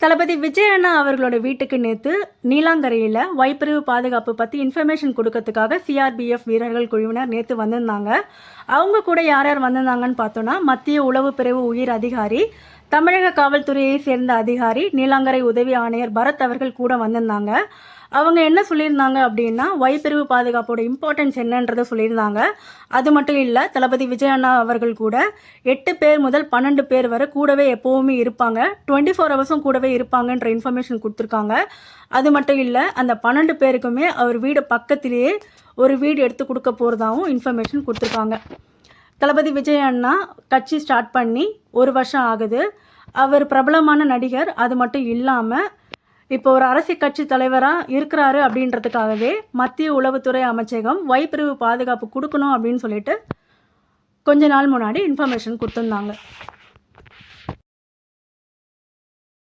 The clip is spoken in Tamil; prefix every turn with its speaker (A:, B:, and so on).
A: தளபதி விஜய் அண்ணா அவர்களோட வீட்டுக்கு நேற்று நீலாங்கரையில் வைப்பிரிவு பாதுகாப்பு பற்றி இன்ஃபர்மேஷன் கொடுக்கறதுக்காக சிஆர்பிஎஃப் வீரர்கள் குழுவினர் நேற்று வந்திருந்தாங்க. அவங்க கூட யார் யார் வந்திருந்தாங்கன்னு பார்த்தோன்னா, மத்திய உளவு பிரிவு உயர் அதிகாரி, தமிழக காவல்துறையை சேர்ந்த அதிகாரி, நீலாங்கரை உதவி ஆணையர் பரத் அவர்கள் கூட வந்திருந்தாங்க. அவங்க என்ன சொல்லியிருந்தாங்க அப்படின்னா, வைப்பிரிவு பாதுகாப்போட இம்பார்ட்டன்ஸ் என்னன்றதை சொல்லியிருந்தாங்க. அது மட்டும் இல்லை, தளபதி விஜய் அண்ணா அவர்கள் கூட 8 பேர் முதல் 12 பேர் வரை கூடவே எப்போவுமே இருப்பாங்க, 24 ஹவர்ஸும் கூடவே இருப்பாங்கன்ற இன்ஃபர்மேஷன் கொடுத்துருக்காங்க. அது மட்டும் இல்லை, அந்த 12 பேருக்குமே அவர் வீடு பக்கத்திலேயே ஒரு வீடு எடுத்து கொடுக்க போகிறதாகவும் இன்ஃபர்மேஷன் கொடுத்துருக்காங்க. தளபதி விஜய் அண்ணா கட்சி ஸ்டார்ட் பண்ணி 1 வருஷம் ஆகுது. அவர் பிரபலமான நடிகர். அது மட்டும் இல்லாமல் இப்போ ஒரு அரசியல் கட்சி தலைவராக இருக்கிறாரு அப்படின்றதுக்காகவே மத்திய உளவுத்துறை அமைச்சகம் வைப்பிரிவு பாதுகாப்பு கொடுக்கணும் அப்படின்னு சொல்லிட்டு கொஞ்ச நாள் முன்னாடி இன்ஃபர்மேஷன் கொடுத்துருந்தாங்க.